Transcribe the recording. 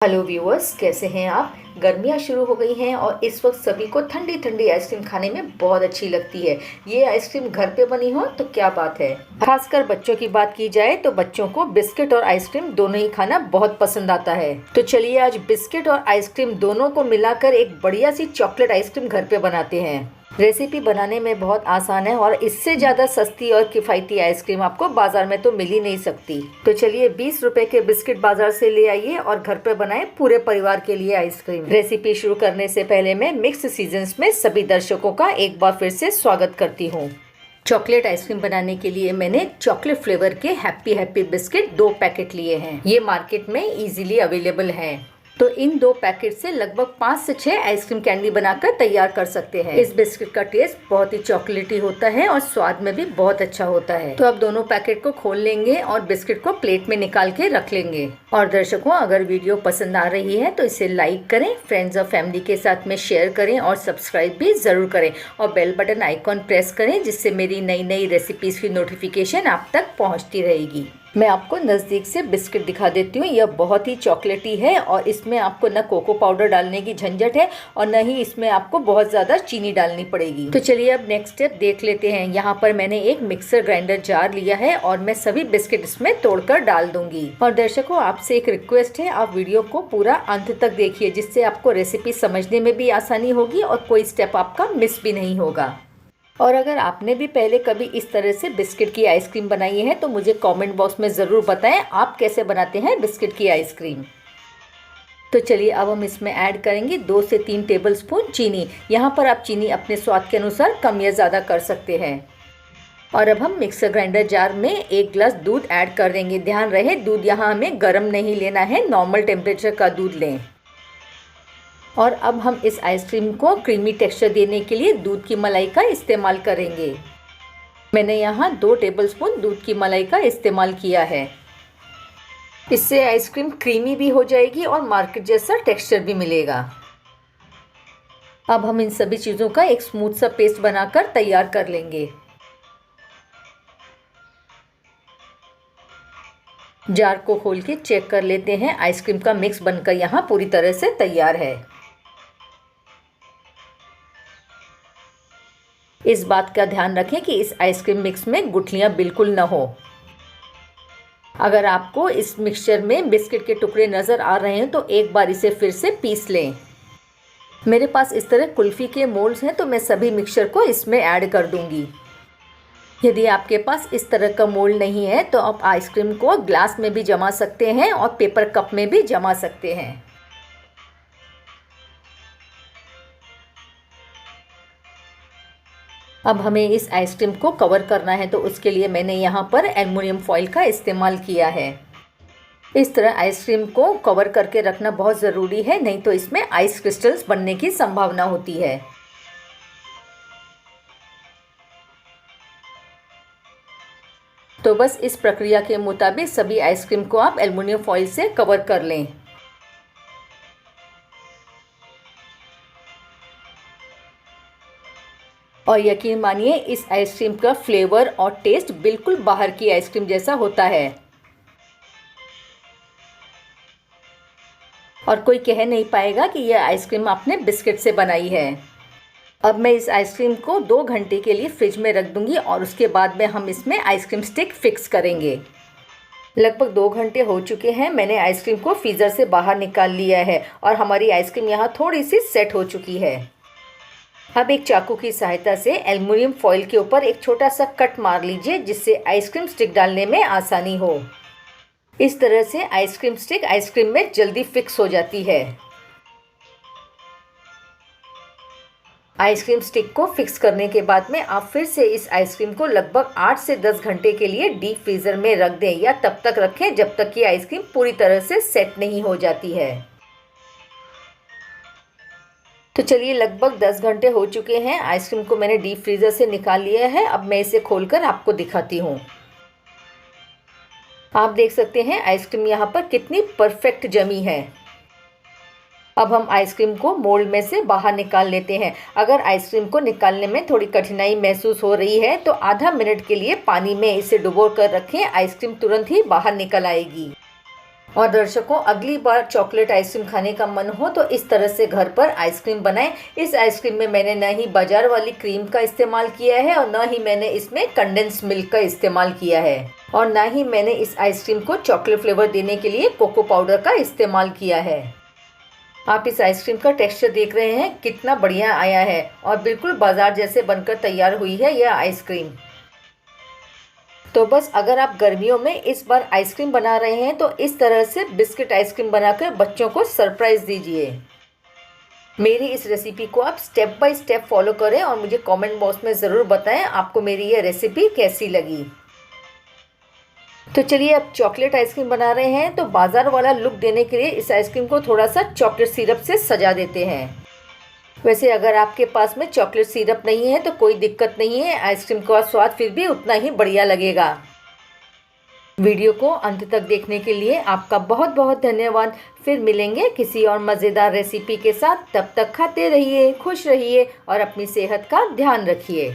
Hello viewers, कैसे हैं आप। गर्मियाँ शुरू हो गई हैं और इस वक्त सभी को ठंडी ठंडी आइसक्रीम खाने में बहुत अच्छी लगती है। ये आइसक्रीम घर पे बनी हो तो क्या बात है। खासकर बच्चों की बात की जाए तो बच्चों को बिस्किट और आइसक्रीम दोनों ही खाना बहुत पसंद आता है। तो चलिए आज बिस्किट और आइसक्रीम दोनों को मिलाकर एक बढ़िया सी चॉकलेट आइसक्रीम घर पे बनाते हैं। रेसिपी बनाने में बहुत आसान है और इससे ज़्यादा सस्ती और किफ़ायती आइसक्रीम आपको बाजार में तो मिल ही नहीं सकती। तो चलिए 20 रुपए के बिस्किट बाजार से ले आइए और घर पे बनाएं पूरे परिवार के लिए आइसक्रीम। रेसिपी शुरू करने से पहले मैं मिक्स सीजन्स में सभी दर्शकों का एक बार फिर से स्वागत करती हूँ। चॉकलेट आइसक्रीम बनाने के लिए मैंने चॉकलेट फ्लेवर के हैप्पी हैप्पी बिस्किट 2 पैकेट लिए हैं। ये मार्केट में इजीली अवेलेबल हैं। तो इन 2 पैकेट से लगभग 5 से 6 आइसक्रीम कैंडी बनाकर तैयार कर सकते हैं। इस बिस्किट का टेस्ट बहुत ही चॉकलेटी होता है और स्वाद में भी बहुत अच्छा होता है। तो अब दोनों पैकेट को खोल लेंगे और बिस्किट को प्लेट में निकाल के रख लेंगे। और दर्शकों, अगर वीडियो पसंद आ रही है तो इसे लाइक करें, फ्रेंड्स और फैमिली के साथ में शेयर करें और सब्सक्राइब भी जरूर करें और बेल बटन आइकॉन प्रेस करें, जिससे मेरी नई नई रेसिपीज की नोटिफिकेशन आप तक पहुँचती रहेगी। मैं आपको नज़दीक से बिस्किट दिखा देती हूँ। यह बहुत ही चॉकलेटी है और इसमें आपको न कोको पाउडर डालने की झंझट है और न ही इसमें आपको बहुत ज़्यादा चीनी डालनी पड़ेगी। तो चलिए अब नेक्स्ट स्टेप देख लेते हैं। यहाँ पर मैंने एक मिक्सर ग्राइंडर जार लिया है और मैं सभी बिस्किट इसमें तोड़कर डाल दूंगी। और दर्शकों, आपसे एक रिक्वेस्ट है, आप वीडियो को पूरा अंत तक देखिए, जिससे आपको रेसिपी समझने में भी आसानी होगी और कोई स्टेप आपका मिस भी नहीं होगा। और अगर आपने भी पहले कभी इस तरह से बिस्किट की आइसक्रीम बनाई है तो मुझे कमेंट बॉक्स में ज़रूर बताएं आप कैसे बनाते हैं बिस्किट की आइसक्रीम। तो चलिए अब हम इसमें ऐड करेंगे 2 से 3 टेबलस्पून चीनी। यहाँ पर आप चीनी अपने स्वाद के अनुसार कम या ज़्यादा कर सकते हैं। और अब हम मिक्सर ग्राइंडर जार में 1 गिलास दूध ऐड कर देंगे। ध्यान रहे, दूध यहाँ हमें गर्म नहीं लेना है, नॉर्मल टेम्परेचर का दूध लें। और अब हम इस आइसक्रीम को क्रीमी टेक्सचर देने के लिए दूध की मलाई का इस्तेमाल करेंगे। मैंने यहाँ 2 टेबलस्पून दूध की मलाई का इस्तेमाल किया है। इससे आइसक्रीम क्रीमी भी हो जाएगी और मार्केट जैसा टेक्सचर भी मिलेगा। अब हम इन सभी चीज़ों का एक स्मूथ सा पेस्ट बनाकर तैयार कर लेंगे। जार को खोल के चेक कर लेते हैं। आइसक्रीम का मिक्स बनकर यहाँ पूरी तरह से तैयार है। इस बात का ध्यान रखें कि इस आइसक्रीम मिक्स में गुठलियाँ बिल्कुल न हो। अगर आपको इस मिक्सचर में बिस्किट के टुकड़े नज़र आ रहे हैं तो एक बार इसे फिर से पीस लें। मेरे पास इस तरह कुल्फ़ी के मोल्ड्स हैं तो मैं सभी मिक्सचर को इसमें ऐड कर दूंगी। यदि आपके पास इस तरह का मोल्ड नहीं है तो आप आइसक्रीम को ग्लास में भी जमा सकते हैं और पेपर कप में भी जमा सकते हैं। अब हमें इस आइसक्रीम को कवर करना है तो उसके लिए मैंने यहाँ पर एल्युमिनियम फॉइल का इस्तेमाल किया है। इस तरह आइसक्रीम को कवर करके रखना बहुत ज़रूरी है, नहीं तो इसमें आइस क्रिस्टल्स बनने की संभावना होती है। तो बस इस प्रक्रिया के मुताबिक सभी आइसक्रीम को आप एल्युमिनियम फॉइल से कवर कर लें। और यकीन मानिए, इस आइसक्रीम का फ्लेवर और टेस्ट बिल्कुल बाहर की आइसक्रीम जैसा होता है और कोई कह नहीं पाएगा कि यह आइसक्रीम आपने बिस्किट से बनाई है। अब मैं इस आइसक्रीम को 2 घंटे के लिए फ्रिज में रख दूंगी और उसके बाद में हम इसमें आइसक्रीम स्टिक फिक्स करेंगे। लगभग 2 घंटे हो चुके हैं। मैंने आइसक्रीम को फ्रीज़र से बाहर निकाल लिया है और हमारी आइसक्रीम यहाँ थोड़ी सी सेट हो चुकी है। अब एक चाकू की सहायता से एल्युमिनियम फॉइल के ऊपर एक छोटा सा कट मार लीजिए, जिससे आइसक्रीम स्टिक डालने में आसानी हो। इस तरह से आइसक्रीम स्टिक आइसक्रीम में जल्दी फिक्स हो जाती है। आइसक्रीम स्टिक को फिक्स करने के बाद में आप फिर से इस आइसक्रीम को लगभग 8 से 10 घंटे के लिए डीप फ्रीज़र में रख दें या तब तक रखें जब तक कि आइसक्रीम पूरी तरह से सेट नहीं हो जाती है। तो चलिए लगभग 10 घंटे हो चुके हैं। आइसक्रीम को मैंने डीप फ्रीज़र से निकाल लिया है। अब मैं इसे खोलकर आपको दिखाती हूँ। आप देख सकते हैं आइसक्रीम यहाँ पर कितनी परफेक्ट जमी है। अब हम आइसक्रीम को मोल्ड में से बाहर निकाल लेते हैं। अगर आइसक्रीम को निकालने में थोड़ी कठिनाई महसूस हो रही है तो आधा मिनट के लिए पानी में इसे डुबो कर रखें। आइसक्रीम तुरंत ही बाहर निकल आएगी। और दर्शकों, अगली बार चॉकलेट आइसक्रीम खाने का मन हो तो इस तरह से घर पर आइसक्रीम बनाएं। इस आइसक्रीम में मैंने न ही बाजार वाली क्रीम का इस्तेमाल किया है और न ही मैंने इसमें कंडेंस मिल्क का इस्तेमाल किया है और न ही मैंने इस आइसक्रीम को चॉकलेट फ्लेवर देने के लिए कोको पाउडर का इस्तेमाल किया है। आप इस आइसक्रीम का टेक्सचर देख रहे हैं, कितना बढ़िया आया है और बिल्कुल बाजार जैसे बनकर तैयार हुई है यह आइसक्रीम। तो बस अगर आप गर्मियों में इस बार आइसक्रीम बना रहे हैं तो इस तरह से बिस्किट आइसक्रीम बनाकर बच्चों को सरप्राइज दीजिए। मेरी इस रेसिपी को आप स्टेप बाय स्टेप फॉलो करें और मुझे कमेंट बॉक्स में ज़रूर बताएं आपको मेरी ये रेसिपी कैसी लगी। तो चलिए, अब चॉकलेट आइसक्रीम बना रहे हैं तो बाजार वाला लुक देने के लिए इस आइसक्रीम को थोड़ा सा चॉकलेट सिरप से सजा देते हैं। वैसे अगर आपके पास में चॉकलेट सिरप नहीं है तो कोई दिक्कत नहीं है, आइसक्रीम का स्वाद फिर भी उतना ही बढ़िया लगेगा। वीडियो को अंत तक देखने के लिए आपका बहुत बहुत धन्यवाद। फिर मिलेंगे किसी और मज़ेदार रेसिपी के साथ। तब तक खाते रहिए, खुश रहिए और अपनी सेहत का ध्यान रखिए।